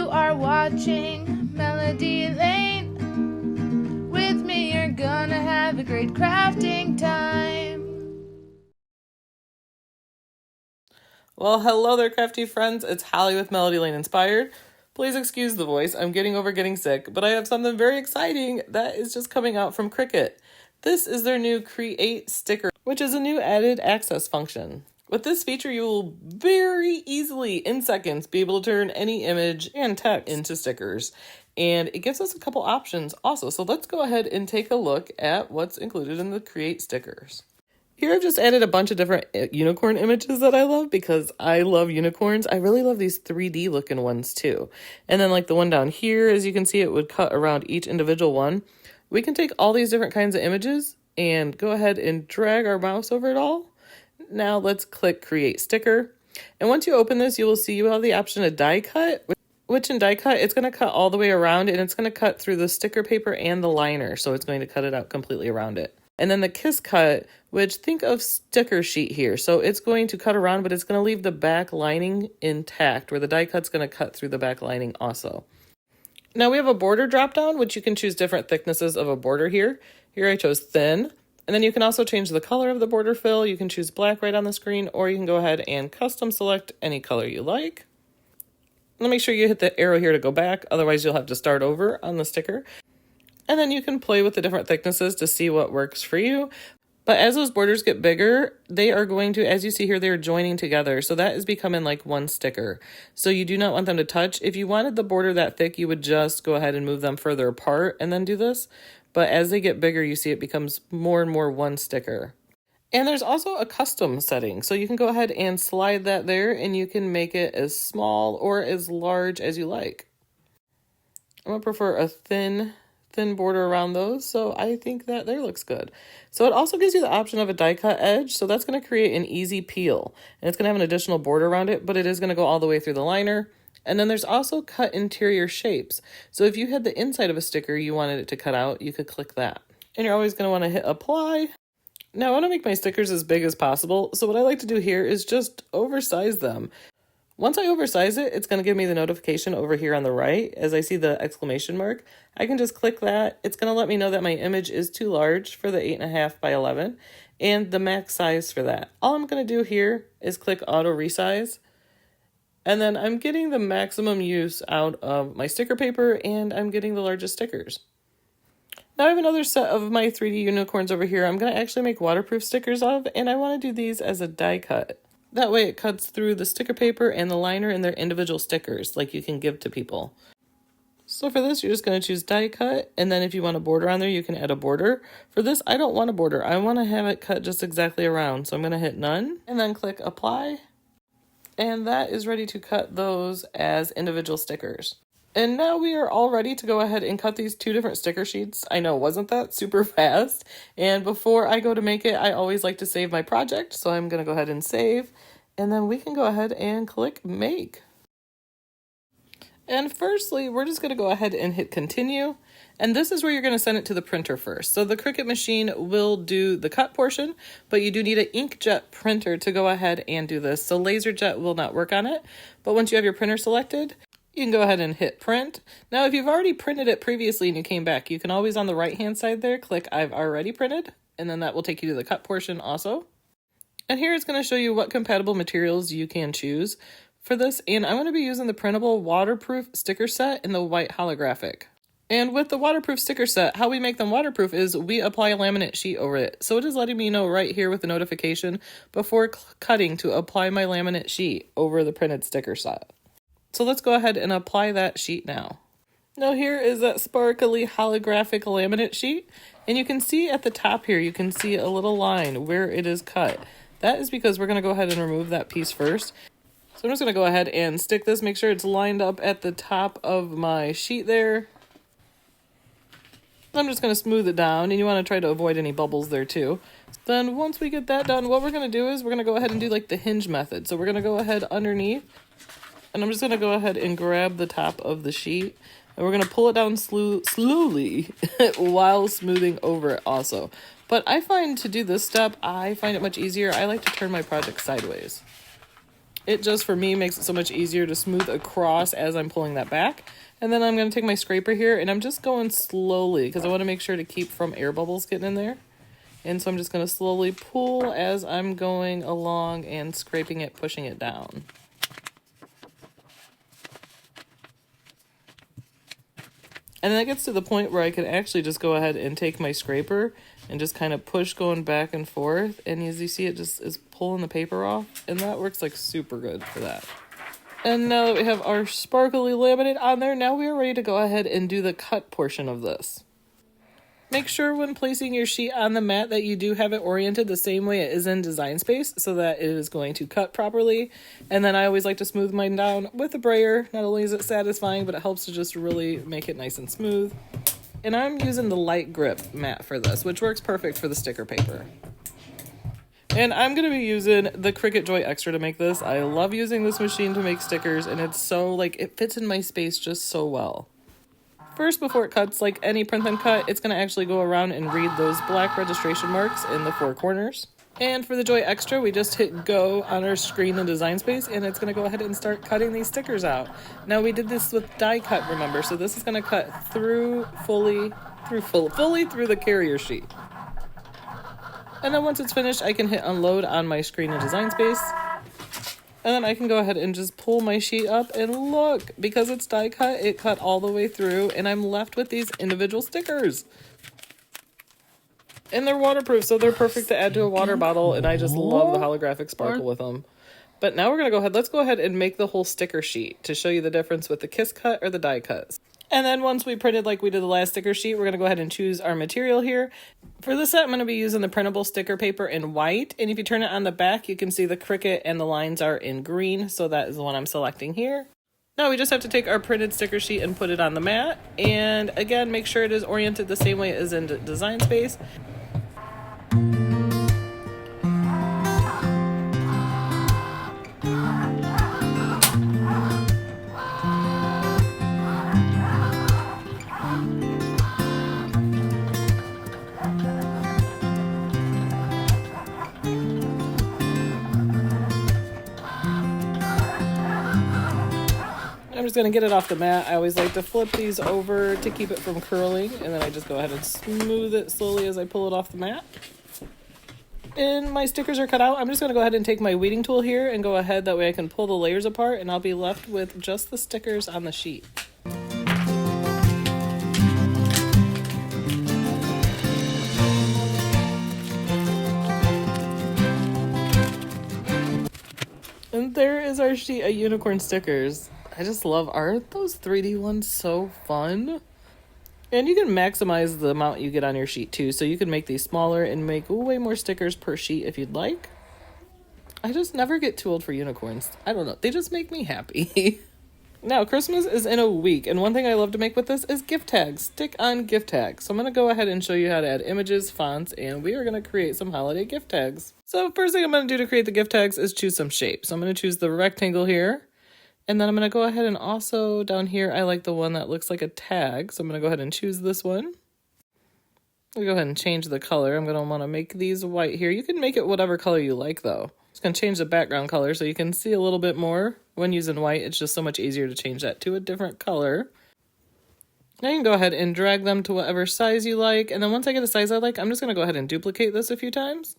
You are watching Melody Lane. With me, you're gonna have a great crafting time. Well, hello there, crafty friends. It's Holly with Melody Lane Inspired. Please excuse the voice. I'm getting over getting sick, but I have something very exciting that is just coming out from Cricut. This is their new Create Sticker, which is a new added access function. With this feature, you will very easily, in seconds, be able to turn any image and text into stickers. And it gives us a couple options also. So let's go ahead and take a look at what's included in the Create Stickers. Here I've just added a bunch of different unicorn images that I love because I love unicorns. I really love these 3D looking ones too. And then like the one down here, as you can see, it would cut around each individual one. We can take all these different kinds of images and go ahead and drag our mouse over it all. Now let's click Create Sticker. And once you open this, you will see you have the option of die cut, which in die cut, it's going to cut all the way around and it's going to cut through the sticker paper and the liner. So it's going to cut it out completely around it. And then the kiss cut, which think of sticker sheet here. So it's going to cut around, but it's going to leave the back lining intact, where the die cut's going to cut through the back lining also. Now we have a border drop down, which you can choose different thicknesses of a border here. Here I chose thin. And then you can also change the color of the border fill. You can choose black right on the screen, or you can go ahead and custom select any color you like. And make sure you hit the arrow here to go back. Otherwise you'll have to start over on the sticker. And then you can play with the different thicknesses to see what works for you. But as those borders get bigger, they are going to, as you see here, they're joining together. So that is becoming like one sticker. So you do not want them to touch. If you wanted the border that thick, you would just go ahead and move them further apart and then do this. But as they get bigger, you see it becomes more and more one sticker. And there's also a custom setting. So you can go ahead and slide that there and you can make it as small or as large as you like. I'm going to prefer a thin border around those, so I think that there looks good. So it also gives you the option of a die cut edge, so that's going to create an easy peel. And it's going to have an additional border around it, but it is going to go all the way through the liner. And then there's also cut interior shapes. So if you had the inside of a sticker you wanted it to cut out, you could click that. And you're always going to want to hit apply. Now I want to make my stickers as big as possible, so what I like to do here is just oversize them. Once I oversize it, it's going to give me the notification over here on the right as I see the exclamation mark. I can just click that. It's going to let me know that my image is too large for the 8.5 by 11 and the max size for that. All I'm going to do here is click auto resize. And then I'm getting the maximum use out of my sticker paper and I'm getting the largest stickers. Now I have another set of my 3D unicorns over here I'm going to actually make waterproof stickers of, and I want to do these as a die cut. That way it cuts through the sticker paper and the liner and their individual stickers like you can give to people. So for this, you're just going to choose die cut, and then if you want a border on there, you can add a border. For this, I don't want a border. I want to have it cut just exactly around. So I'm going to hit none and then click apply. And that is ready to cut those as individual stickers. And now we are all ready to go ahead and cut these two different sticker sheets. I know, wasn't that super fast? And before I go to make it, I always like to save my project. So I'm going to go ahead and save. And then we can go ahead and click make. And firstly, we're just going to go ahead and hit continue. And this is where you're going to send it to the printer first. So the Cricut machine will do the cut portion, but you do need an inkjet printer to go ahead and do this. So LaserJet will not work on it. But once you have your printer selected, you can go ahead and hit print. Now, if you've already printed it previously and you came back, you can always on the right-hand side there, click I've already printed, and then that will take you to the cut portion also. And here it's going to show you what compatible materials you can choose for this. And I'm going to be using the printable waterproof sticker set in the white holographic. And with the waterproof sticker set, how we make them waterproof is we apply a laminate sheet over it. So it is letting me know right here with the notification before cutting to apply my laminate sheet over the printed sticker set. So let's go ahead and apply that sheet now. Now here is that sparkly holographic laminate sheet. And you can see at the top here, you can see a little line where it is cut. That is because we're going to go ahead and remove that piece first. So I'm just going to go ahead and stick this, make sure it's lined up at the top of my sheet there. I'm just going to smooth it down, and you want to try to avoid any bubbles there too. Then once we get that done, what we're going to do is we're going to go ahead and do like the hinge method. So we're going to go ahead underneath, and I'm just going to go ahead and grab the top of the sheet, and we're going to pull it down slowly while smoothing over it also. But I find to do this step, I find it much easier. I like to turn my project sideways. It just, for me, makes it so much easier to smooth across as I'm pulling that back. And then I'm going to take my scraper here, and I'm just going slowly because I want to make sure to keep from air bubbles getting in there. And so I'm just going to slowly pull as I'm going along and scraping it, pushing it down. And then it gets to the point where I can actually just go ahead and take my scraper and just kind of push going back and forth. And as you see, it just is pulling the paper off. And that works like super good for that. And now that we have our sparkly laminate on there, now we are ready to go ahead and do the cut portion of this. Make sure when placing your sheet on the mat that you do have it oriented the same way it is in Design Space so that it is going to cut properly. And then I always like to smooth mine down with a brayer. Not only is it satisfying, but it helps to just really make it nice and smooth. And I'm using the light grip mat for this, which works perfect for the sticker paper. And I'm going to be using the Cricut Joy Extra to make this. I love using this machine to make stickers, and it's so, like, it fits in my space just so well. First, before it cuts, like any print and cut, it's going to actually go around and read those black registration marks in the 4 corners. And for the Joy Extra, we just hit go on our screen in Design Space, and it's going to go ahead and start cutting these stickers out. Now, we did this with die cut, remember, so this is going to cut fully through the carrier sheet. And then once it's finished, I can hit unload on my screen in Design Space. And then I can go ahead and just pull my sheet up, and look, because it's die cut, it cut all the way through, and I'm left with these individual stickers. And they're waterproof, so they're perfect to add to a water bottle, and I just love the holographic sparkle with them. But now we're going to go ahead, let's go ahead and make the whole sticker sheet to show you the difference with the kiss cut or the die cuts. And then once we printed like we did the last sticker sheet, we're going to go ahead and choose our material here. For this set, I'm going to be using the printable sticker paper in white. And if you turn it on the back, you can see the Cricut and the lines are in green. So that is the one I'm selecting here. Now we just have to take our printed sticker sheet and put it on the mat. And again, make sure it is oriented the same way as in Design Space. I'm just going to get it off the mat. I always like to flip these over to keep it from curling, and then I just go ahead and smooth it slowly as I pull it off the mat. And my stickers are cut out. I'm just going to go ahead and take my weeding tool here and go ahead, that way I can pull the layers apart, and I'll be left with just the stickers on the sheet. And there is our sheet of unicorn stickers. I just love art. Those 3D ones so fun. And you can maximize the amount you get on your sheet too. So you can make these smaller and make way more stickers per sheet if you'd like. I just never get too old for unicorns. I don't know. They just make me happy. Now, Christmas is in a week. And one thing I love to make with this is gift tags. Stick-on gift tags. So I'm going to go ahead and show you how to add images, fonts, and we are going to create some holiday gift tags. So first thing I'm going to do to create the gift tags is choose some shapes. So I'm going to choose the rectangle here. And then I'm going to go ahead and also down here, I like the one that looks like a tag. So I'm going to go ahead and choose this one. I'll go ahead and change the color. I'm going to want to make these white here. You can make it whatever color you like though. Just going to change the background color so you can see a little bit more. When using white, it's just so much easier to change that to a different color. Now you can go ahead and drag them to whatever size you like. And then once I get a size I like, I'm just going to go ahead and duplicate this a few times.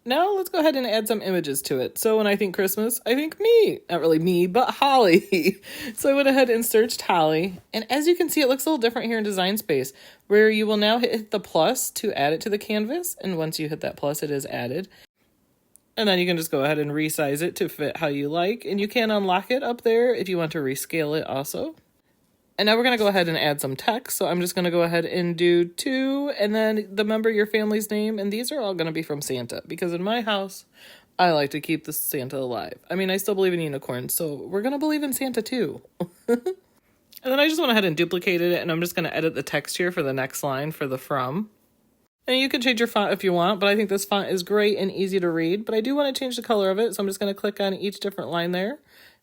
Now let's go ahead and add some images to it. So when I think Christmas, I think me. Not really me, but Holly. So I went ahead and searched Holly. And as you can see, it looks a little different here in Design Space, where you will now hit the plus to add it to the canvas. And once you hit that plus, it is added. And then you can just go ahead and resize it to fit how you like. And you can unlock it up there if you want to rescale it also. And now we're going to go ahead and add some text. So I'm just going to go ahead and do 2 and then the member of your family's name. And these are all going to be from Santa because in my house, I like to keep the Santa alive. I mean, I still believe in unicorns, so we're going to believe in Santa too. And then I just went ahead and duplicated it, and I'm just going to edit the text here for the next line for the from. And you can change your font if you want, but I think this font is great and easy to read. But I do want to change the color of it, so I'm just going to click on each different line there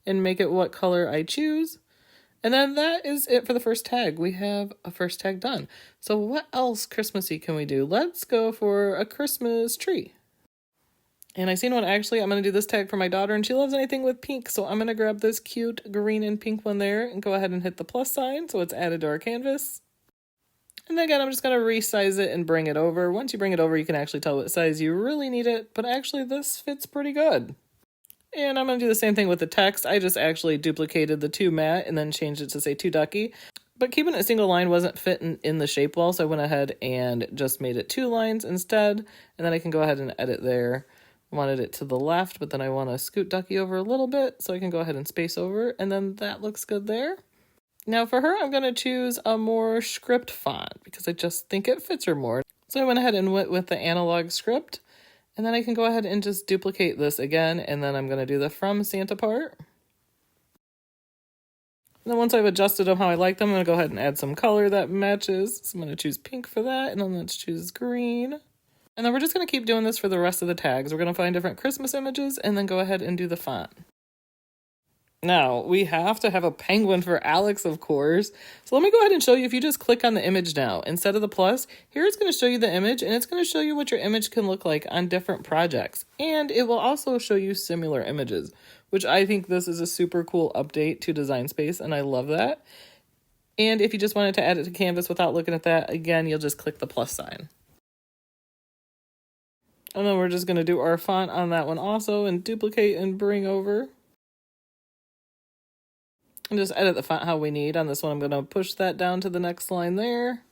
and make it what color I choose. And then that is it for the first tag. We have a first tag done. So what else Christmassy can we do? Let's go for a Christmas tree. And I seen one, actually, I'm going to do this tag for my daughter, and she loves anything with pink, so I'm going to grab this cute green and pink one there and go ahead and hit the plus sign so it's added to our canvas. And then again, I'm just going to resize it and bring it over. Once you bring it over, you can actually tell what size you really need it, but actually this fits pretty good. And I'm going to do the same thing with the text. I just actually duplicated the to Matt and then changed it to say to Ducky. But keeping it a single line wasn't fitting in the shape well, so I went ahead and just made it 2 lines instead. And then I can go ahead and edit there. Wanted it to the left, but then I want to scoot Ducky over a little bit so I can go ahead and space over, and then that looks good there. Now for her, I'm going to choose a more script font because I just think it fits her more. So I went ahead and went with the analog script, and then I can go ahead and just duplicate this again, and then I'm going to do the From Santa part. And then once I've adjusted them how I like them, I'm going to go ahead and add some color that matches. So I'm going to choose pink for that, and then let's choose green. And then we're just going to keep doing this for the rest of the tags. We're going to find different Christmas images and then go ahead and do the font. Now, we have to have a penguin for Alex, of course. So let me go ahead and show you. If you just click on the image now, instead of the plus, here it's going to show you the image, and it's going to show you what your image can look like on different projects. And it will also show you similar images, which I think this is a super cool update to Design Space, and I love that. And if you just wanted to add it to Canvas without looking at that, again, you'll just click the plus sign. And then we're just going to do our font on that one also and duplicate and bring over. And just edit the font how we need. On this one, I'm going to push that down to the next line there.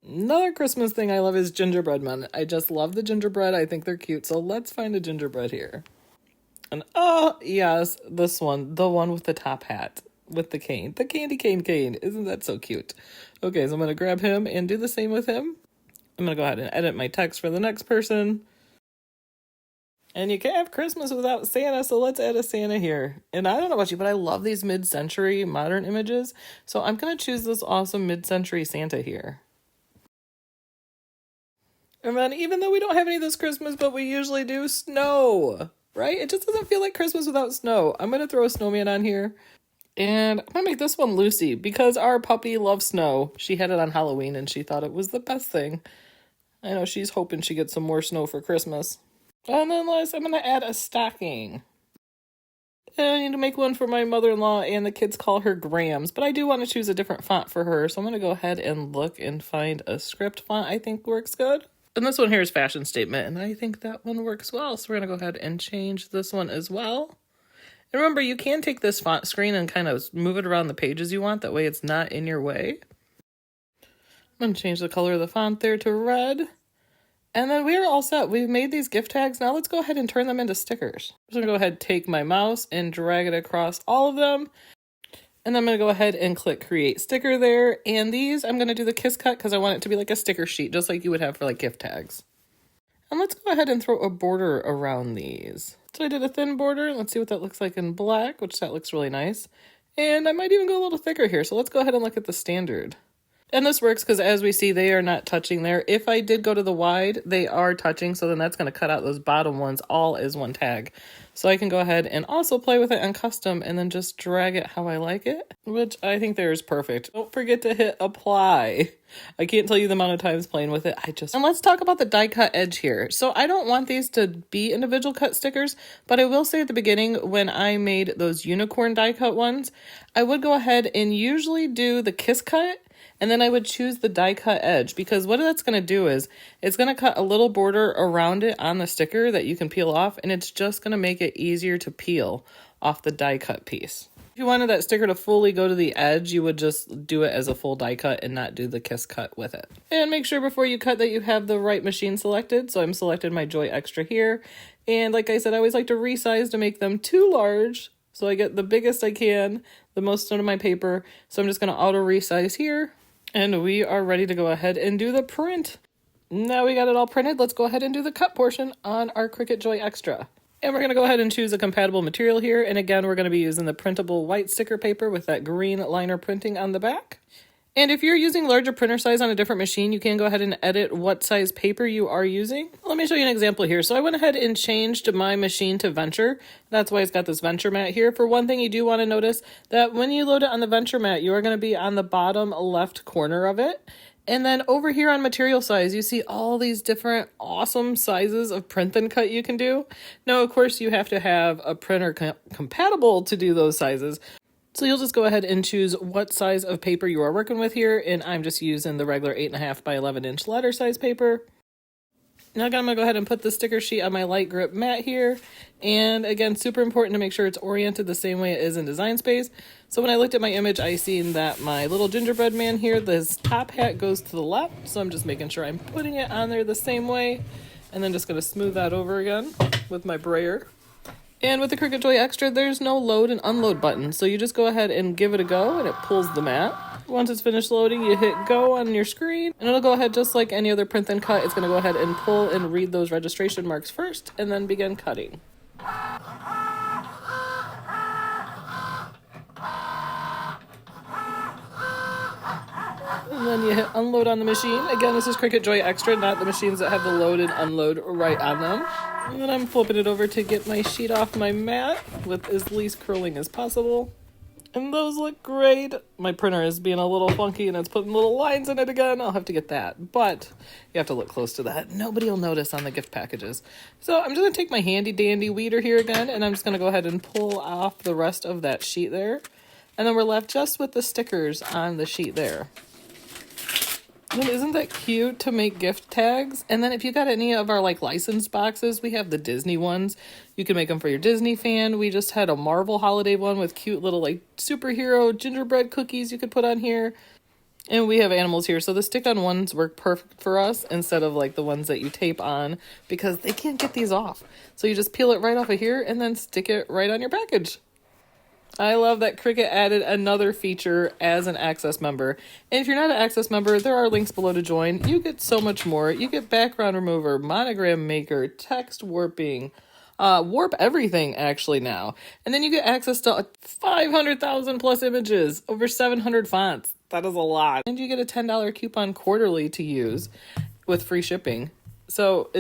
Another Christmas thing I love is gingerbread men. I just love the gingerbread. I think they're cute. So let's find a gingerbread here. And oh, yes, this one. The one with the top hat with the cane. The candy cane. Isn't that so cute? Okay, so I'm going to grab him and do the same with him. I'm going to go ahead and edit my text for the next person. And you can't have Christmas without Santa, so let's add a Santa here. And I don't know about you, but I love these mid-century modern images. So I'm going to choose this awesome mid-century Santa here. And then even though we don't have any this Christmas, but we usually do snow, right? It just doesn't feel like Christmas without snow. I'm going to throw a snowman on here. And I'm going to make this one Lucy because our puppy loves snow. She had it on Halloween and she thought it was the best thing. I know she's hoping she gets some more snow for Christmas. And then last, I'm going to add a stocking. And I need to make one for my mother-in-law, and the kids call her Grams. But I do want to choose a different font for her, so I'm going to go ahead and look and find a script font I think works good. And this one here is Fashion Statement, and I think that one works well. So we're going to go ahead and change this one as well. And remember, you can take this font screen and kind of move it around the pages you want. That way it's not in your way. I'm going to change the color of the font there to red. And then we're all set. We've made these gift tags. Now let's go ahead and turn them into stickers. I'm going to go ahead and take my mouse and drag it across all of them. And then I'm going to go ahead and click Create Sticker there. And these, I'm going to do the kiss cut because I want it to be like a sticker sheet, just like you would have for like gift tags. And let's go ahead and throw a border around these. So I did a thin border. Let's see what that looks like in black, which that looks really nice. And I might even go a little thicker here. So let's go ahead and look at the standard. And this works because as we see, they are not touching there. If I did go to the wide, they are touching. So then that's going to cut out those bottom ones all as one tag. So I can go ahead and also play with it on custom and then just drag it how I like it, which I think there is perfect. Don't forget to hit apply. I can't tell you the amount of times playing with it. And let's talk about the die cut edge here. So I don't want these to be individual cut stickers, but I will say at the beginning when I made those unicorn die cut ones, I would go ahead and usually do the kiss cut. And then I would choose the die cut edge because what that's going to do is it's going to cut a little border around it on the sticker that you can peel off, and it's just going to make it easier to peel off the die cut piece. If you wanted that sticker to fully go to the edge, you would just do it as a full die cut and not do the kiss cut with it. And make sure before you cut that you have the right machine selected. So I'm selected my Joy Extra here. And like I said, I always like to resize to make them too large. So I get the biggest I can, the most out of my paper. So I'm just going to auto resize here. And we are ready to go ahead and do the print. Now we got it all printed. Let's go ahead and do the cut portion on our Cricut Joy Extra. And we're going to go ahead and choose a compatible material here. And again, we're going to be using the printable white sticker paper with that green liner printing on the back. And if you're using larger printer size on a different machine, you can go ahead and edit what size paper you are using. Let me show you an example here. So I went ahead and changed my machine to Venture. That's why it's got this Venture mat here. For one thing, you do want to notice that when you load it on the Venture mat, you are going to be on the bottom left corner of it. And then over here on material size, you see all these different awesome sizes of print and cut you can do. Now, of course, you have to have a printer compatible to do those sizes. So you'll just go ahead and choose what size of paper you are working with here. And I'm just using the regular 8.5 by 11 inch letter size paper. Now I'm going to go ahead and put the sticker sheet on my light grip mat here. And again, super important to make sure it's oriented the same way it is in Design Space. So when I looked at my image, I seen that my little gingerbread man here, this top hat goes to the left. So I'm just making sure I'm putting it on there the same way. And then just going to smooth that over again with my brayer. And with the Cricut Joy Extra, there's no load and unload button. So you just go ahead and give it a go and it pulls the mat. Once it's finished loading, you hit go on your screen and it'll go ahead just like any other print and cut. It's going to go ahead and pull and read those registration marks first and then begin cutting. And then you hit unload on the machine. Again, this is Cricut Joy Extra, not the machines that have the load and unload right on them. And then I'm flipping it over to get my sheet off my mat with as least curling as possible. And those look great. My printer is being a little funky and it's putting little lines in it again. I'll have to get that, but you have to look close to that. Nobody will notice on the gift packages. So I'm just gonna take my handy dandy weeder here again, and I'm just gonna go ahead and pull off the rest of that sheet there. And then we're left just with the stickers on the sheet there. And isn't that cute to make gift tags? And then if you got any of our like licensed boxes, we have the Disney ones. You can make them for your Disney fan. We just had a Marvel holiday one with cute little like superhero gingerbread cookies you could put on here. And we have animals here, so the stick-on ones work perfect for us instead of like the ones that you tape on because they can't get these off. So you just peel it right off of here and then stick it right on your package. I love that Cricut added another feature as an Access member. And if you're not an Access member, there are links below to join. You get so much more. You get background remover, monogram maker, text warping, warp everything actually now. And then you get access to 500,000 plus images, over 700 fonts. That is a lot. And you get a $10 coupon quarterly to use with free shipping. So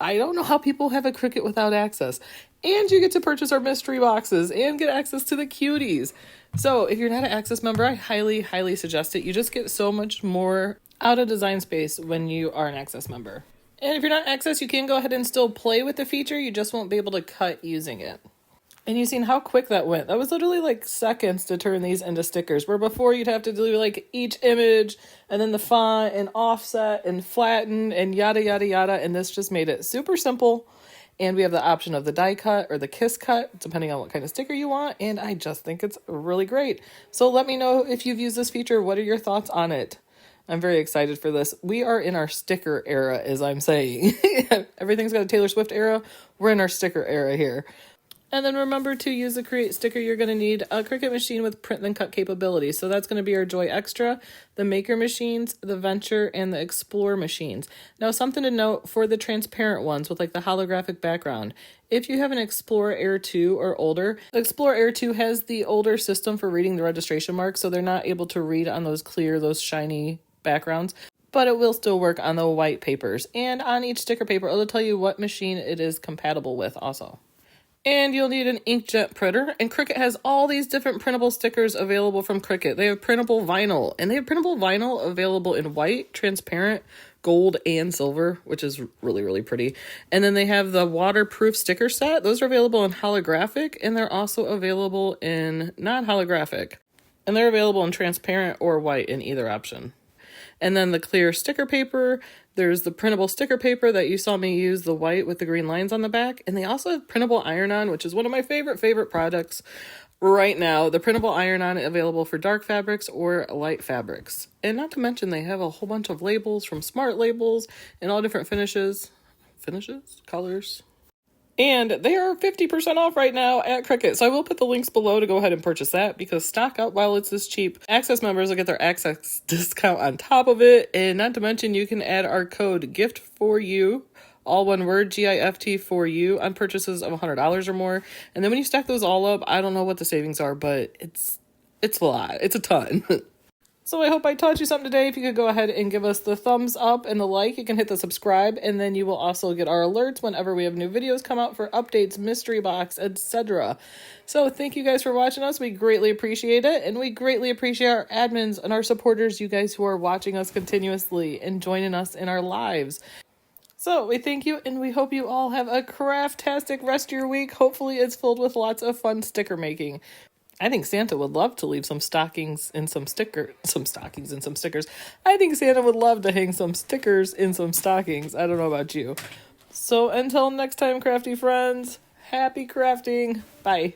I don't know how people have a Cricut without access. And you get to purchase our mystery boxes and get access to the cuties. So if you're not an Access member, I highly, highly suggest it. You just get so much more out of Design Space when you are an Access member. And if you're not Access, you can go ahead and still play with the feature. You just won't be able to cut using it. And you've seen how quick that went. That was literally like seconds to turn these into stickers, where before you'd have to do like each image and then the font and offset and flatten and yada, yada, yada. And this just made it super simple. And we have the option of the die cut or the kiss cut, depending on what kind of sticker you want. And I just think it's really great. So let me know if you've used this feature. What are your thoughts on it? I'm very excited for this. We are in our sticker era, as I'm saying. Everything's got a Taylor Swift era. We're in our sticker era here. And then remember to use the Create sticker. You're going to need a Cricut machine with print and cut capability. So that's going to be our Joy Extra, the Maker machines, the Venture, and the Explore machines. Now something to note for the transparent ones with like the holographic background. If you have an Explore Air 2 or older, Explore Air 2 has the older system for reading the registration marks. So they're not able to read on those clear, those shiny backgrounds. But it will still work on the white papers. And on each sticker paper, it'll tell you what machine it is compatible with also. And you'll need an inkjet printer, and Cricut has all these different printable stickers available from Cricut. They have printable vinyl, and they have printable vinyl available in white, transparent, gold, and silver, which is really, really pretty. And then they have the waterproof sticker set. Those are available in holographic, and they're also available in non-holographic. And they're available in transparent or white in either option. And then the clear sticker paper, there's the printable sticker paper that you saw me use, the white with the green lines on the back. And they also have printable iron-on, which is one of my favorite products right now. The printable iron-on available for dark fabrics or light fabrics. And not to mention, they have a whole bunch of labels from Smart Labels and all different finishes, colors. And they are 50% off right now at Cricut. So I will put the links below to go ahead and purchase that because stock up while it's this cheap. Access members will get their access discount on top of it. And not to mention, you can add our code GIFT4U, all one word, GIFT4U, on purchases of $100 or more. And then when you stack those all up, I don't know what the savings are, but it's a lot. It's a ton. So I hope I taught you something today. If you could go ahead and give us the thumbs up and the like, you can hit the subscribe, and then you will also get our alerts whenever we have new videos come out for updates, mystery box, etc. So thank you guys for watching us. We greatly appreciate it, and we greatly appreciate our admins and our supporters, you guys who are watching us continuously and joining us in our lives. So we thank you, and we hope you all have a craftastic rest of your week. Hopefully it's filled with lots of fun sticker making. I think Santa would love to leave some stockings and some stickers. I think Santa would love to hang some stickers in some stockings. I don't know about you. So until next time, crafty friends, happy crafting. Bye.